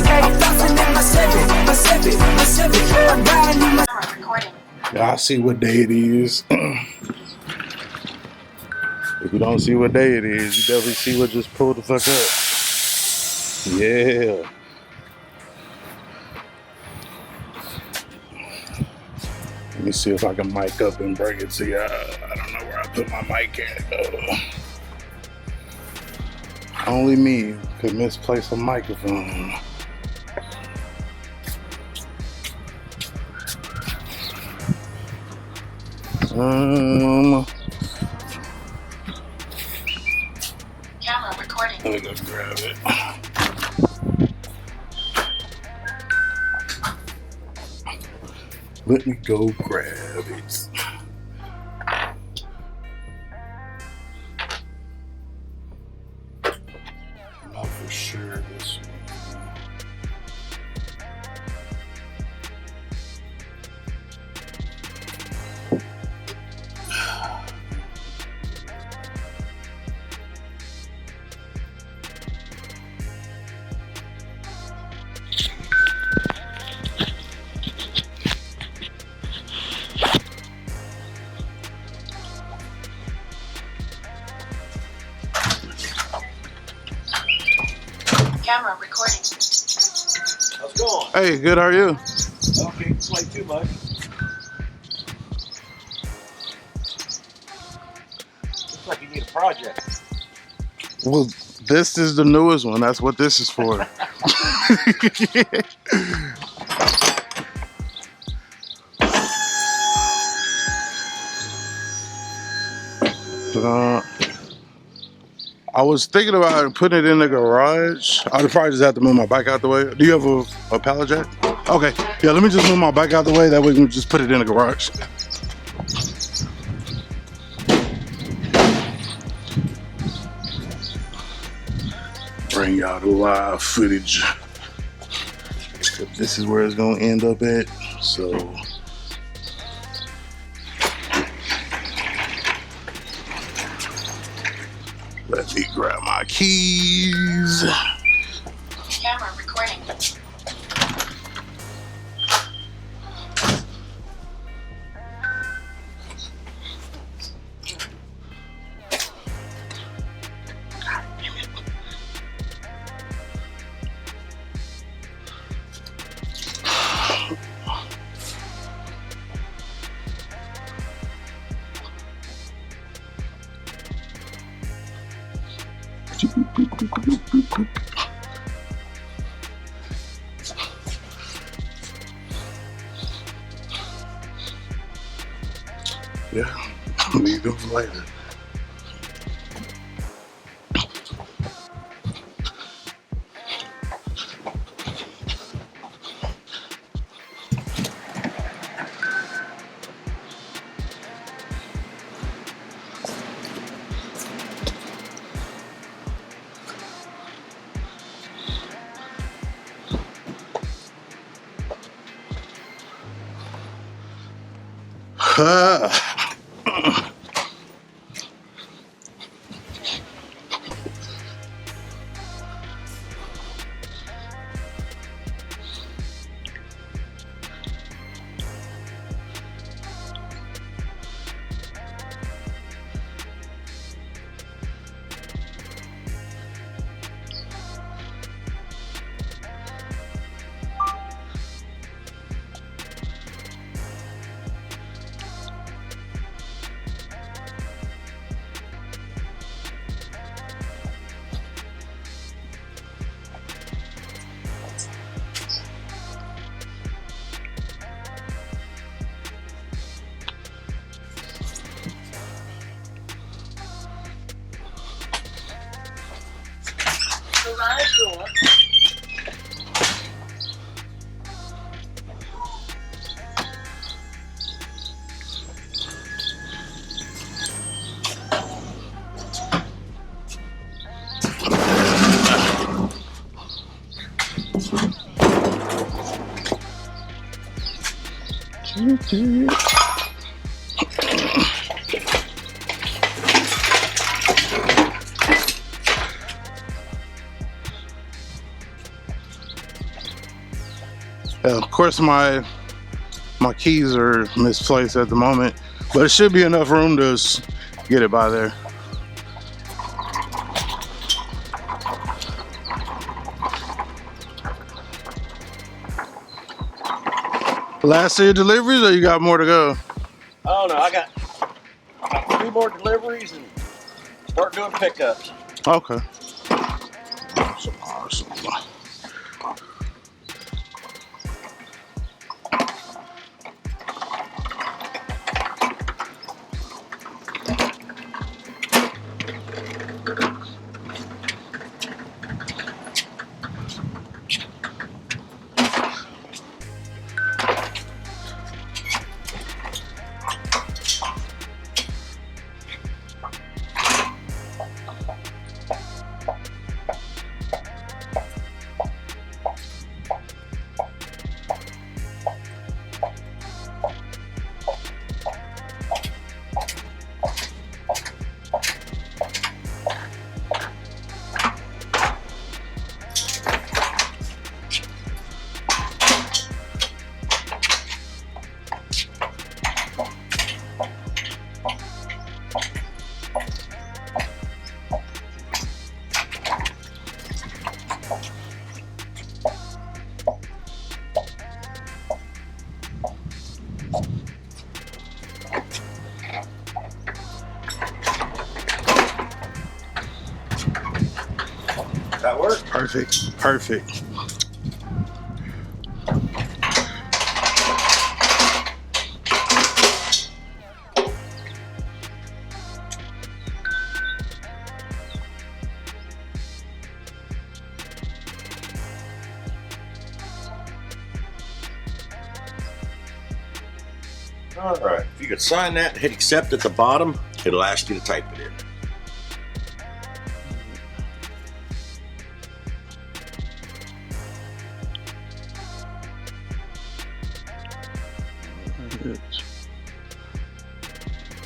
I'm bouncing in my Civic. I'm riding in my recording. Y'all see what day it is. If you don't see what day it is, you definitely see what just pulled the fuck up. Yeah. Let me see if I can mic up and bring it to y'all. I don't know where I put my mic at. Only me could misplace a microphone. Camera recording. Let me go grab it. Let me go grab it. Not for sure this one. Camera recording. How's it going? Hey, good, how are you? Okay, it's like too much. Looks like you need a project. Well, this is the newest one. That's what this is for. I was thinking about putting it in the garage. I'd probably just have to move my bike out the way. Do you have a pallet jack? Okay, yeah, let me just move my bike out the way. That way we can just put it in the garage. Bring y'all the live footage. This is where it's gonna end up at, so. Let me grab my keys. Camera recording. Yeah, leave them for later. Garage door. Of course, my keys are misplaced at the moment, but it should be enough room to get it by there. Last of your deliveries, or you got more to go? Oh no, I got 3 more deliveries and start doing pickups. Okay. Awesome. That work? Perfect. All right. If you could sign that and hit accept at the bottom, it'll ask you to type it in.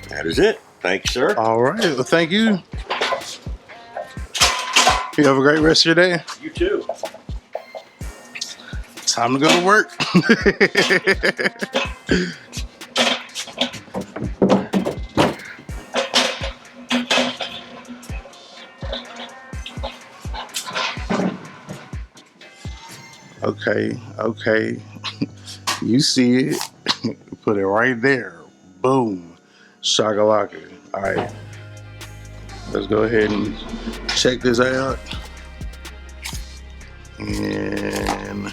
That is it. Thank you, sir. All right. Well, thank you. You have a great rest of your day. You too. Time to go to work. Okay. You see it. Put it right there. Boom. Shakalaka. All right. Let's go ahead and check this out. And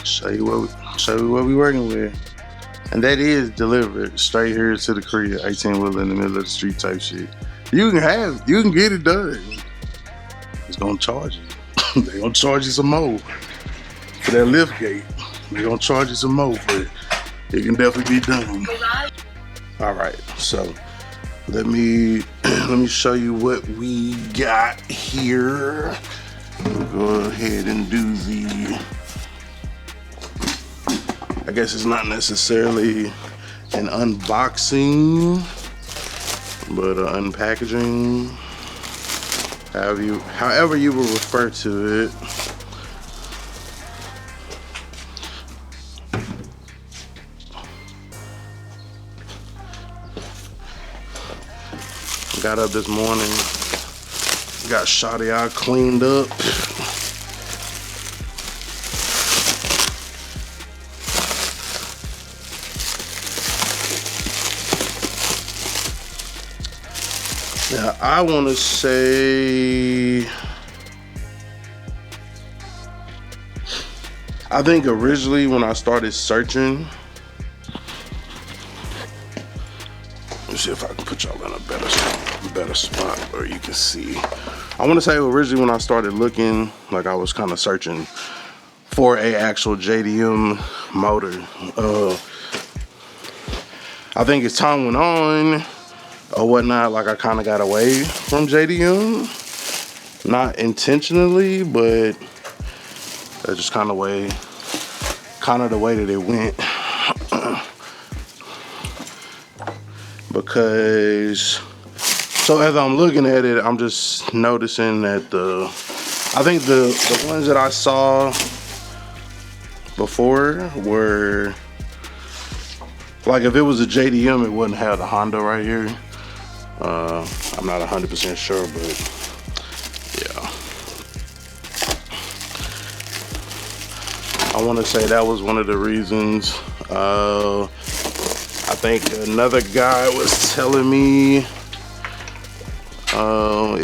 show you what we working with. And that is delivered straight here to the crib, 18-wheeler in the middle of the street type shit. You can get it done. It's gonna charge you. They gonna charge you some more for that lift gate. They gonna charge you some more, but it can definitely be done. All right, so let me show you what we got here. We'll go ahead and do the, I guess it's not necessarily an unboxing, but an unpackaging, however you will refer to it. Got up this morning, got Shotty out cleaned up. Now, I want to say, I think originally when I started searching, let me see if I can put y'all in a better spot where you can see. I want to say originally when I started looking, like I was kind of searching for a actual JDM motor. I think as time went on or whatnot, like I kind of got away from JDM, not intentionally, but that's just kind of the way that it went. Because, so as I'm looking at it, I'm just noticing that I think the ones that I saw before were, like if it was a JDM, it wouldn't have the Honda right here. I'm not 100% sure, but yeah. I want to say that was one of the reasons. I think another guy was telling me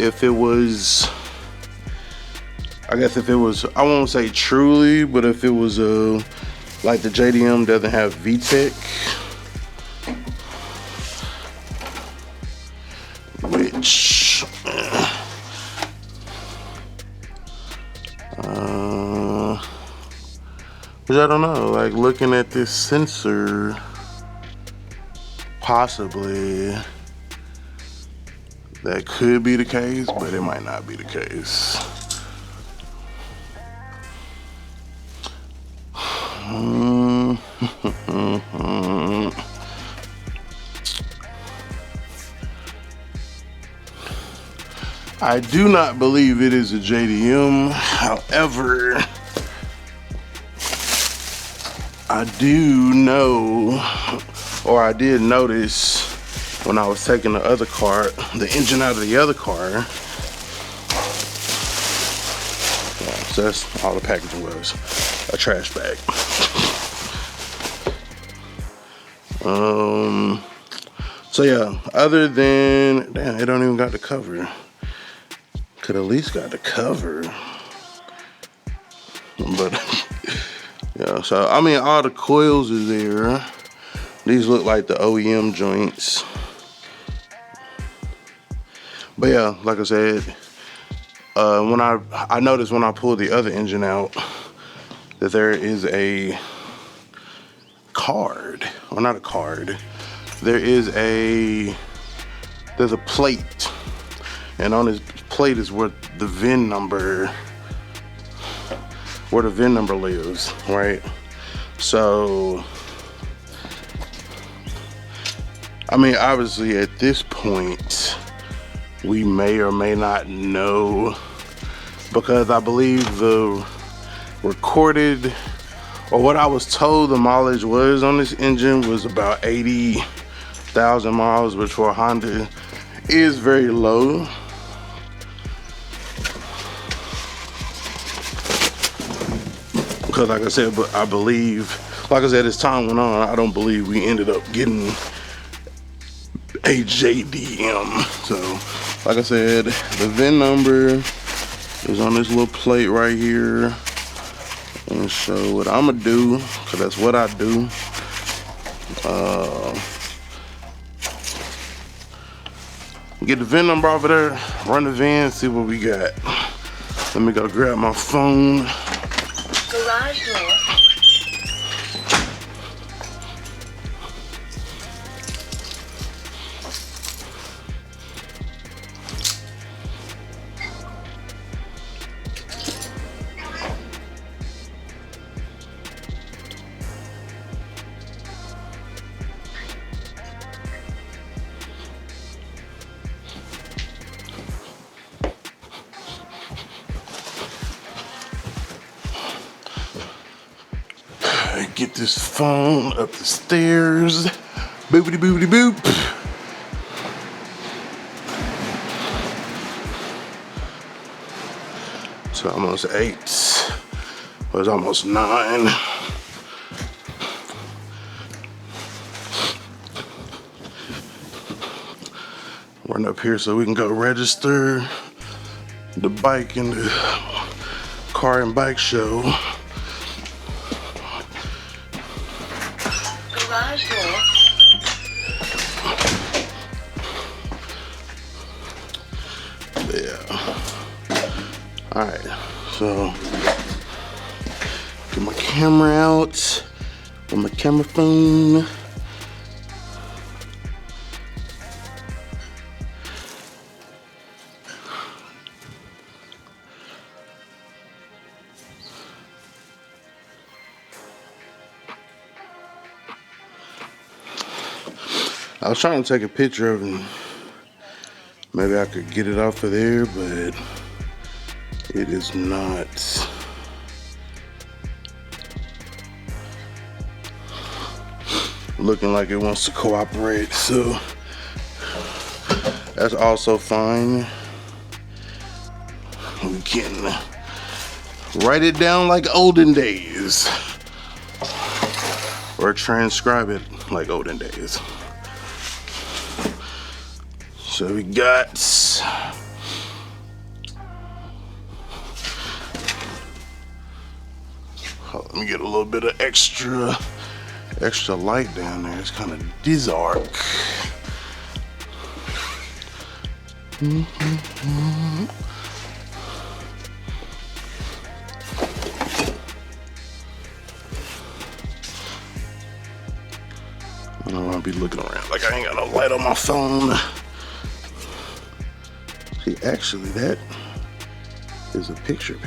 if it was, I guess if it was, I won't say truly, but if it was like the JDM doesn't have VTEC, which I don't know, like looking at this sensor, possibly that could be the case, but it might not be the case. I do not believe it is a JDM. However, I do know, or I did notice when I was taking the other car, the engine out of the other car. Yeah, so that's all the packaging was, a trash bag. So yeah, other than, damn, it don't even got the cover. Could at least got the cover. But yeah, so I mean, all the coils is there. These look like the OEM joints. But yeah, like I said, when I noticed when I pulled the other engine out that there is a card, or not a card, there's a plate, and on this plate is where the VIN number lives, right? So I mean, obviously at this point we may or may not know, because I believe the recorded, or what I was told the mileage was on this engine was about 80,000 miles, which for a Honda is very low. Because like I said, but I believe, like I said, as time went on, I don't believe we ended up getting a JDM. So like I said, the VIN number is on this little plate right here. And so what I'm gonna do, because that's what I do, get the VIN number off of there, run the VIN, see what we got. Let me go grab my phone. Garage door. Get this phone up the stairs. Boopity boopity boop. It's almost 8. Well, it's almost 9. Run up here so we can go register the bike in the car and bike show. Garage door. Yeah. Alright, so get my camera out with my camera phone. I was trying to take a picture of it. Maybe I could get it off of there, but it is not looking like it wants to cooperate, so that's also fine. We can write it down like olden days, or transcribe it like olden days. So we got let me get a little bit of extra light down there. It's kind of dark. I don't want to be looking around like I ain't got no light on my phone. See, actually, that is a picture.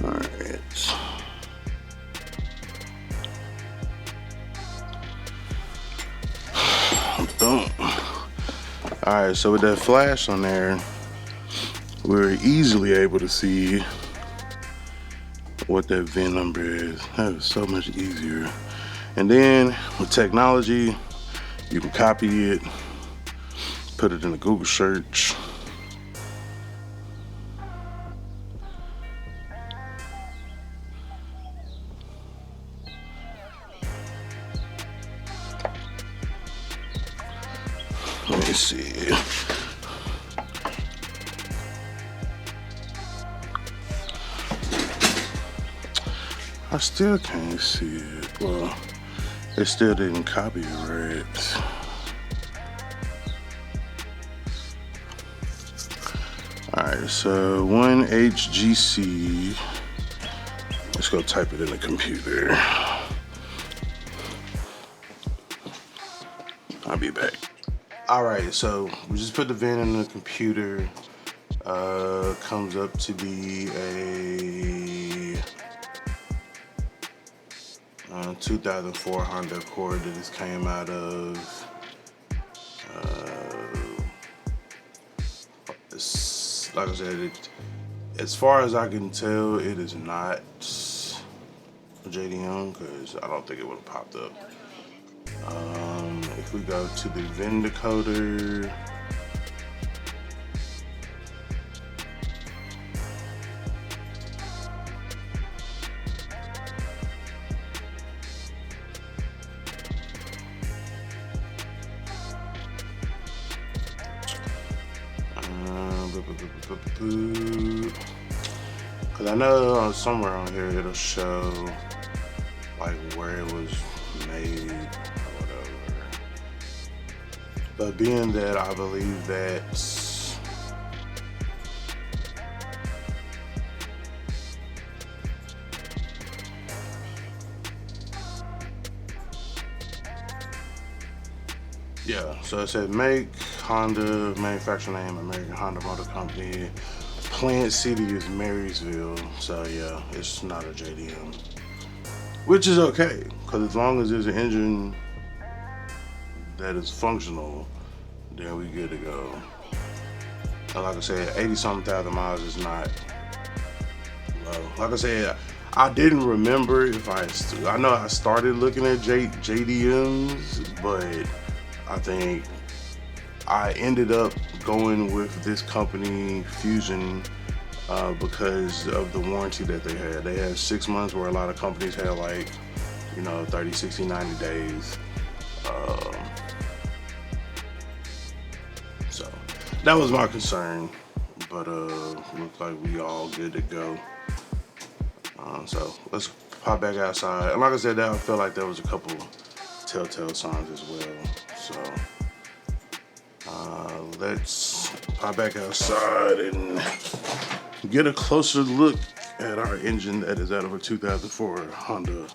Alright. Boom. Alright, so with that flash on there, we were easily able to see what that VIN number is. That was so much easier. And then with technology, you can copy it, put it in a Google search. Let me see. I still can't see it. Well, it still didn't copy it right. Alright, so 1HGC. Let's go type it in the computer. I'll be back. Alright, so we just put the VIN in the computer. Comes up to be a 2004 Honda Accord that this came out of. Like I said, as far as I can tell, it is not a JDM because I don't think it would have popped up. If we go to the VIN decoder, because I know somewhere on here it'll show like where it was made or whatever. But being that I believe that yeah, so it said make, Honda, manufacturer name, American Honda Motor Company, plant city is Marysville, so yeah, it's not a JDM. Which is okay, because as long as there's an engine that is functional, then we good to go. And like I said, 80-something thousand miles is not low. Like I said, I didn't remember if I know I started looking at JDMs, but I think I ended up going with this company, Fusion, because of the warranty that they had. They had 6 months where a lot of companies had like, 30, 60, 90 days. So that was my concern, but looks like we all good to go. So let's pop back outside. And like I said, I felt like there was a couple telltale signs as well. So let's pop back outside and get a closer look at our engine that is out of a 2004 Honda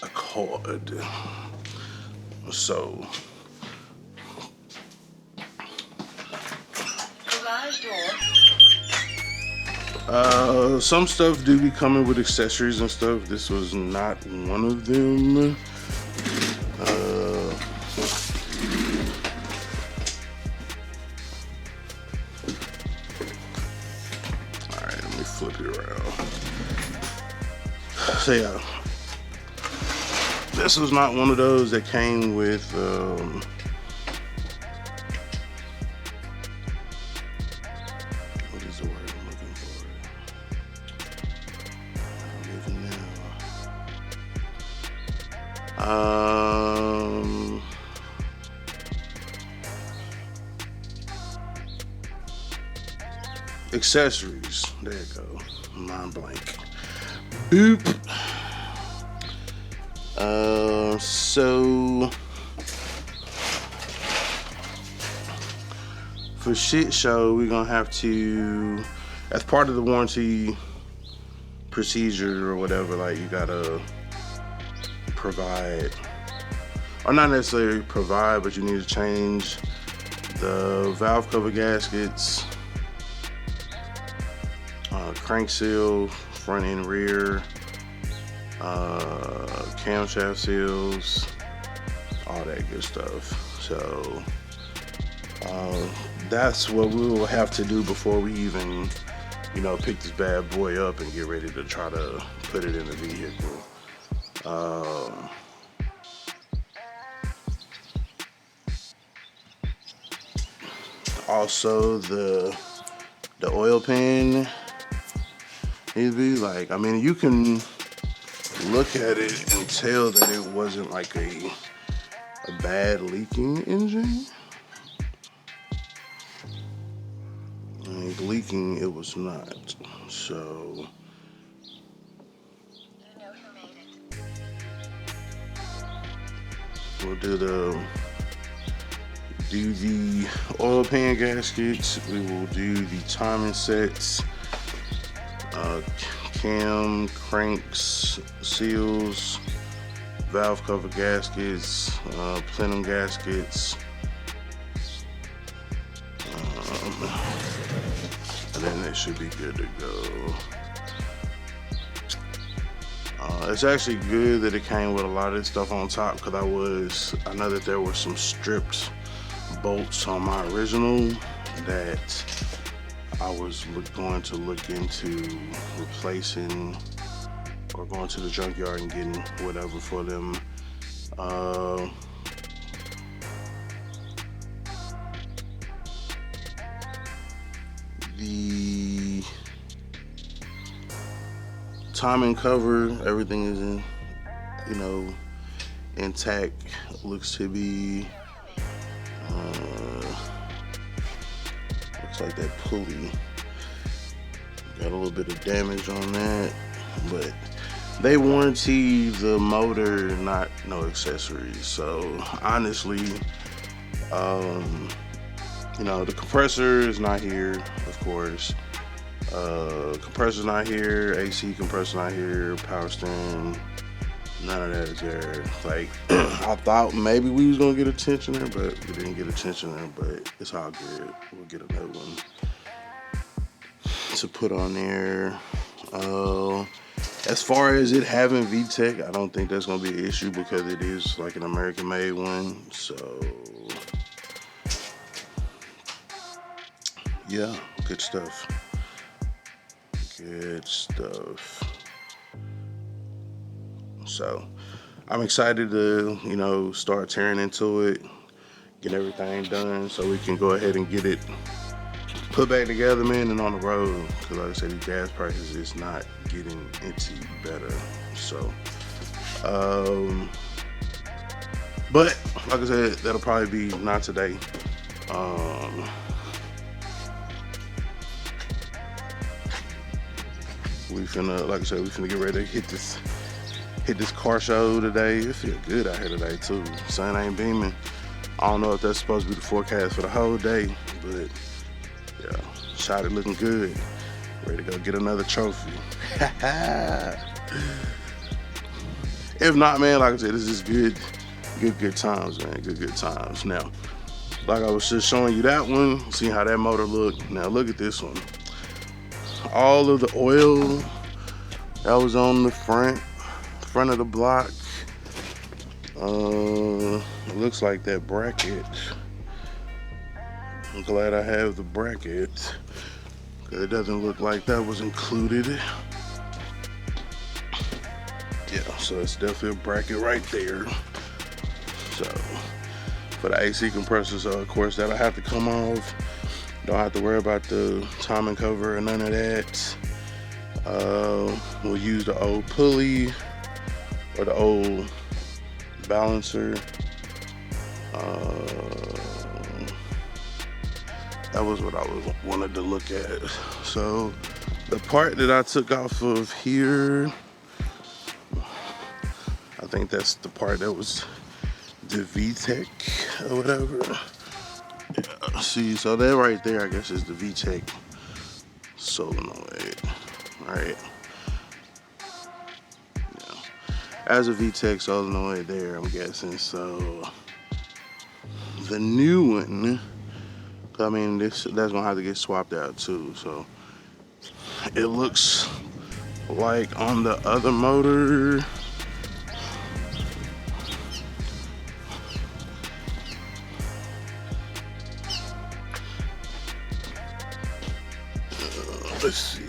Accord. So, Garage door. some stuff do be coming with accessories and stuff. This was not one of them. Alright, let me flip it around. So yeah, this was not one of those that came with what is the word I'm looking for? I don't even know. Accessories. There you go. Mind blank. Boop. So for shit show, we're gonna have to, as part of the warranty procedure or whatever, like you gotta provide, or not necessarily provide, but you need to change the valve cover gaskets, crank seal, front and rear, camshaft seals, all that good stuff. So that's what we will have to do before we even, you know, pick this bad boy up and get ready to try to put it in the vehicle. Also, the oil pan needs to be like, I mean, you can look at it and tell that it wasn't like a bad leaking engine. I mean, leaking it was not. So we'll do the oil pan gaskets. We will do the timing sets, cam, cranks, seals, valve cover gaskets, plenum gaskets, and then it should be good to go. It's actually good that it came with a lot of this stuff on top, because I know that there were some stripped bolts on my original that I was going to look into replacing, or going to the junkyard and getting whatever for them. The timing cover, everything is in, you know, intact. Looks to be looks like that pulley got a little bit of damage on that, but they warranty the motor, not no accessories. So honestly, you know, the compressor is not here, of course. Compressor's not here, AC compressor not here, power steering, none of that is there. Like, I thought maybe we was gonna get a tensioner, but we didn't get a tensioner, but it's all good. We'll get another one to put on there. As far as it having VTEC, I don't think that's gonna be an issue, because it is like an American made one. So yeah, good stuff. Good stuff. So I'm excited to, you know, start tearing into it, get everything done so we can go ahead and get it put back together, man, and on the road. Because like I said, these gas prices is not getting any better. So, but like I said, that'll probably be not today. We finna, like I said, we finna get ready to hit this car show today. It feel good out here today too. Sun ain't beaming. I don't know if that's supposed to be the forecast for the whole day, but yeah, shot it looking good. Ready to go get another trophy. If not, man, like I said, this is good times, man. Good times. Now, like I was just showing you that one, see how that motor looked. Now look at this one. All of the oil that was on the front of the block. It looks like that bracket. I'm glad I have the bracket. It doesn't look like that was included. Yeah, so it's definitely a bracket right there. So for the AC compressor, so of course that'll have to come off. Don't have to worry about the timing cover or none of that. We'll use the old pulley or the old balancer. That was what I wanted to look at. So the part that I took off of here, I think that's the part that was the VTEC or whatever. Yeah, see, so that right there, I guess, is the VTEC solenoid, right? Yeah. As a VTEC solenoid there, I'm guessing. So the new one, I mean, that's gonna have to get swapped out too. So it looks like on the other motor, let's see.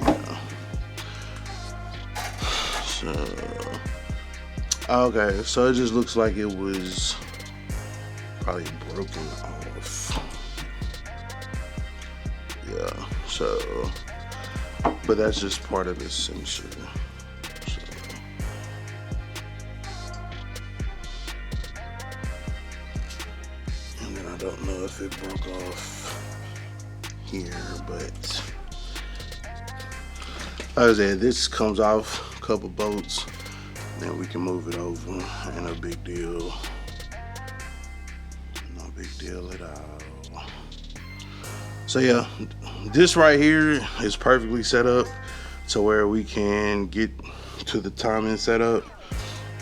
Yeah. So, okay, so it just looks like it was probably broken off. Yeah, so, but that's just part of the sensor. So, and then I don't know if it broke off here, but like I said, this comes off a couple bolts, then we can move it over. Ain't no big deal. No big deal at all. So yeah, this right here is perfectly set up to where we can get to the timing setup.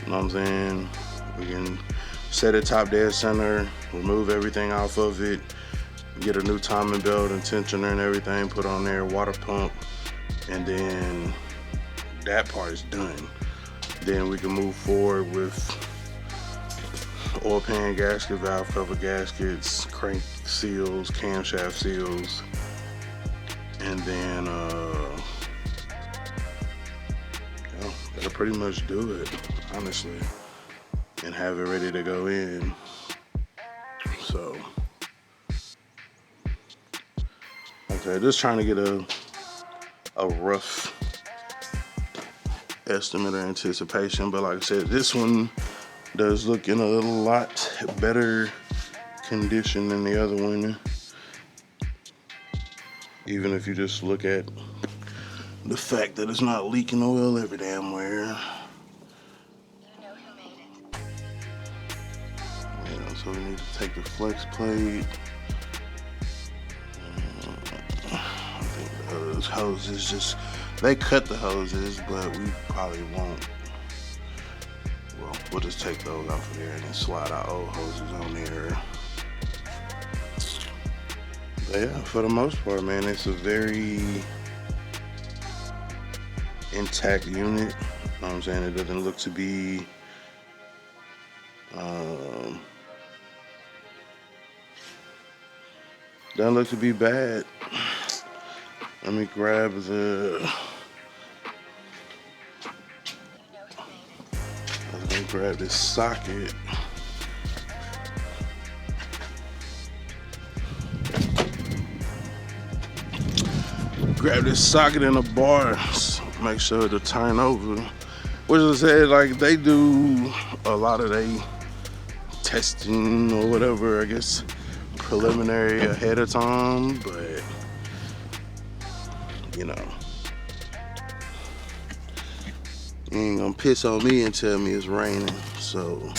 You know what I'm saying? We can set it top dead center, remove everything off of it, get a new timing belt and tensioner and everything put on there, water pump, and then that part is done. Then we can move forward with oil pan gasket, valve cover gaskets, crank seals, camshaft seals, and then that'll pretty much do it, honestly, and have it ready to go in. So okay, just trying to get a rough estimate or anticipation, but like I said, this one does look in a lot better condition than the other one. Even if you just look at the fact that it's not leaking oil every damn where. Yeah, so we need to take the flex plate. I think those hoses just, they cut the hoses, but we probably won't. Well, we'll just take those off of there and then slide our old hoses on there. But yeah, for the most part, man, it's a very intact unit. You know what I'm saying? It doesn't look to be bad. Let me grab the grab this socket. Grab this socket in the bar, make sure to turn over. Which I said, like, they do a lot of their testing or whatever, I guess, preliminary ahead of time, but you know, you ain't gonna piss on me and tell me it's raining. So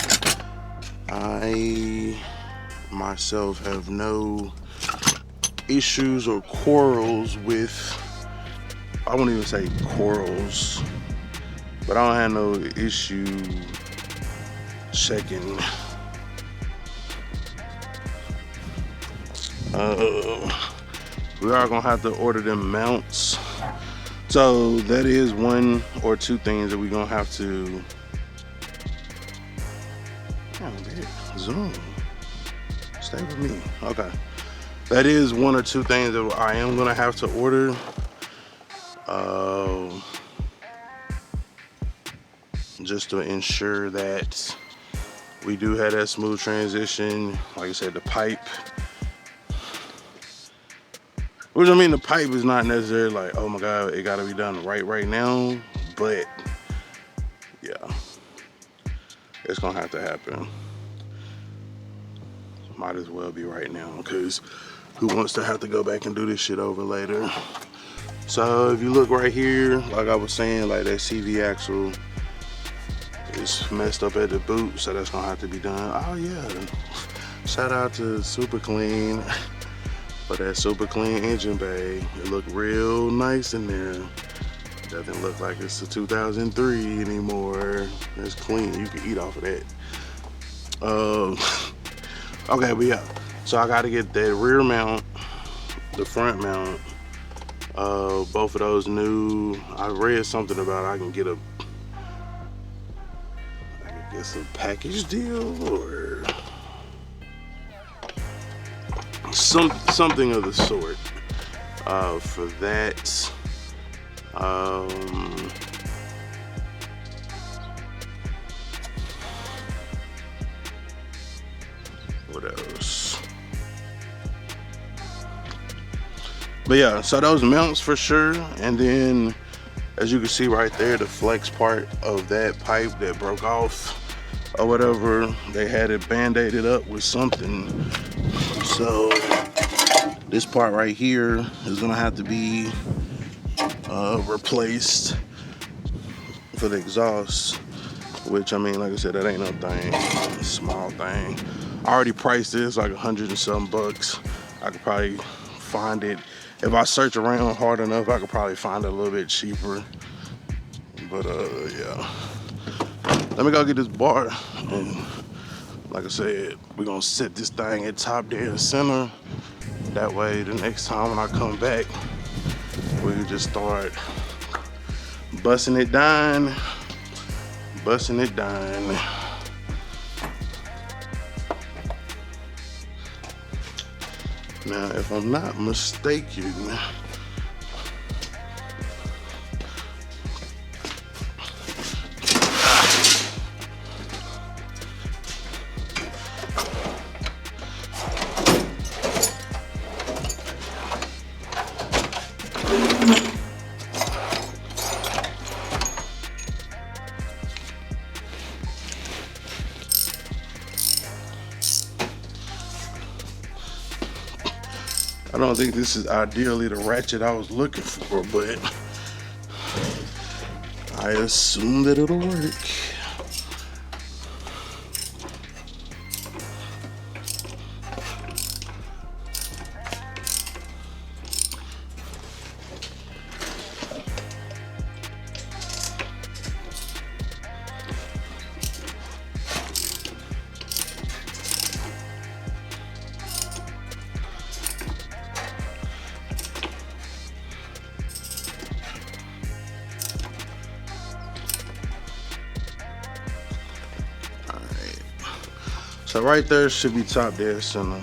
I myself have no issues or quarrels with, I won't even say quarrels, but I don't have no issue checking we are gonna have to order them mounts. So that is one or two things that we're gonna have to zoom. Stay with me. Okay. That is one or two things that I am gonna have to order. Just to ensure that we do have that smooth transition. Like I said, the pipe. Which I mean, the pipe is not necessarily like, oh my God, it gotta be done right now. But yeah, it's gonna have to happen. Might as well be right now, because who wants to have to go back and do this shit over later? So if you look right here, like I was saying, like that CV axle is messed up at the boot, so that's gonna have to be done. Oh yeah, shout out to Super Clean for that super clean engine bay. It looked real nice in there. Doesn't look like it's a 2003 anymore. It's clean, you can eat off of that. Okay, but yeah, so I gotta get that rear mount, the front mount, both of those new. I read something about I can get some package deal or something of the sort for that. What else? But yeah, so those mounts for sure. And then as you can see right there, the flex part of that pipe that broke off or whatever, they had it band-aided up with something. So this part right here is gonna have to be replaced for the exhaust, which I mean, like I said, that ain't no thing, small thing. I already priced this like $100 and some bucks. I could probably find it, if I search around hard enough, I could probably find it a little bit cheaper. But yeah, let me go get this bar, and like I said, we're gonna set this thing at top dead center. That way the next time when I come back, we can just start busting it down, busting it down. Now, if I'm not mistaken, I don't think this is ideally the ratchet I was looking for, but I assume that it'll work. So right there should be top dead center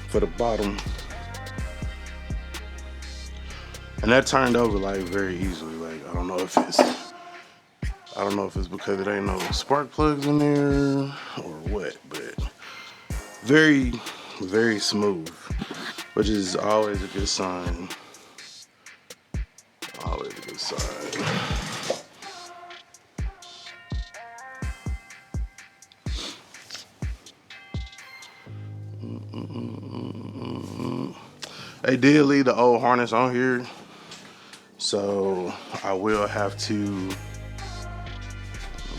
for the bottom. And that turned over like very easily. Like I don't know if it's because it ain't no spark plugs in there or what, but very, very smooth, which is always a good sign. Always a good sign. They did leave the old harness on here, so I will have to, let's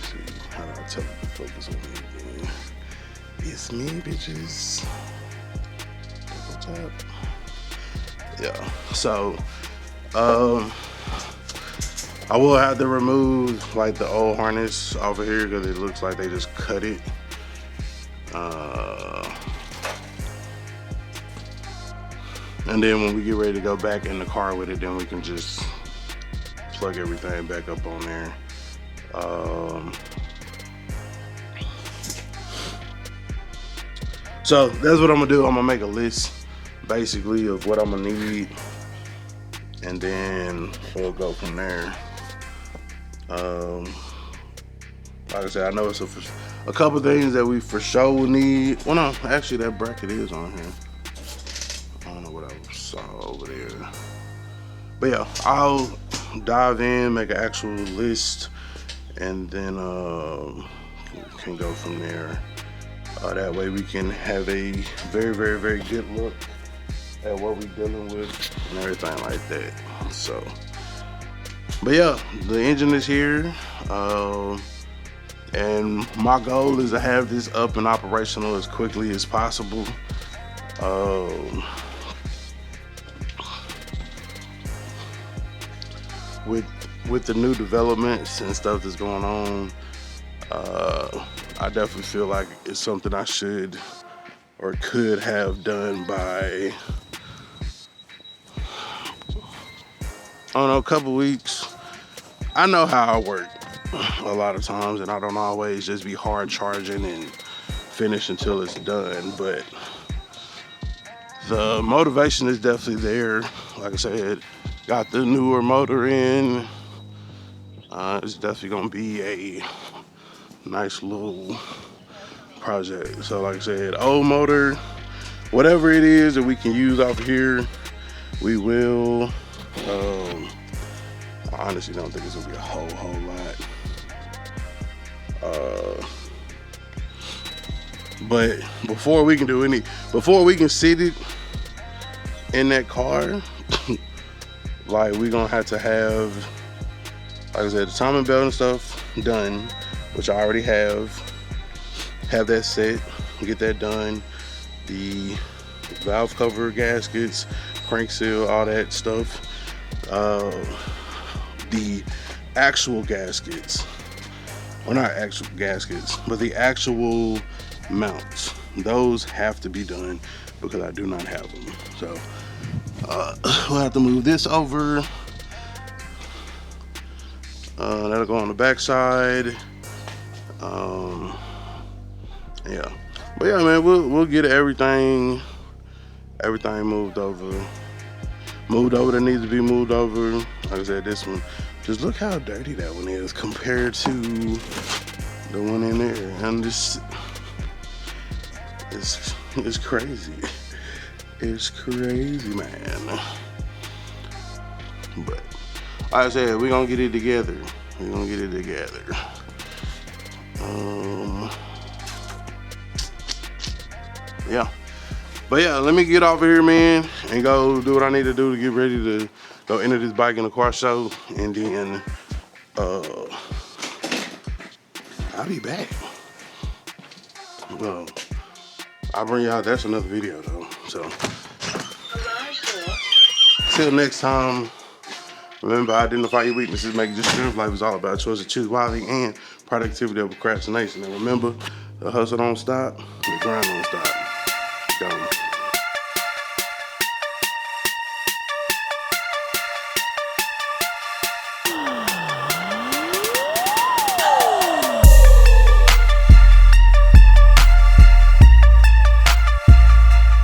see, how do I tell it to focus on me again? It's me, bitches. Double tap. Yeah. So, I will have to remove like the old harness off of here because it looks like they just cut it. And then when we get ready to go back in the car with it, then we can just plug everything back up on there. So that's what I'm gonna do. I'm gonna make a list basically of what I'm gonna need, and then we'll go from there. Like I said, I know it's a couple things that we for sure will need. Well, no, actually that bracket is on here. I don't know what I saw over there. But yeah, I'll dive in, make an actual list, and then can go from there. That way we can have a very, very, very good look at what we're dealing with and everything like that. So, but yeah, the engine is here. And my goal is to have this up and operational as quickly as possible. With the new developments and stuff that's going on, I definitely feel like it's something I should or could have done by, I don't know, a couple weeks. I know how I work a lot of times, and I don't always just be hard charging and finish until it's done, but the motivation is definitely there. Like I said, got the newer motor in. It's definitely gonna be a nice little project. So like I said, old motor, whatever it is that we can use off here, we will. I honestly don't think it's gonna be a whole lot. But before we can sit it in that car, like we're gonna have to have, like I said, the timing belt and stuff done, which I already have that set, get that done. The valve cover gaskets, crank seal, all that stuff. The actual gaskets, well, not actual gaskets, but the actual mounts, those have to be done because I do not have them. So we'll have to move this over. That'll go on the back side. Yeah, but yeah, man, we'll get everything moved over that needs to be moved over. Like I said, this one, just look how dirty that one is compared to the one in there. And this, it's crazy. It's crazy, man. But like I said, we're gonna get it together. Yeah. But yeah, let me get off of here, man, and go do what I need to do to get ready to go enter this bike in the car show, and then I'll be back. Well, I'll bring y'all, that's another video though. So till next time, remember, identify your weaknesses, make decisions. Life is all about choices. Choose wisely and productivity over procrastination. And remember, the hustle don't stop, the grind don't stop. Go.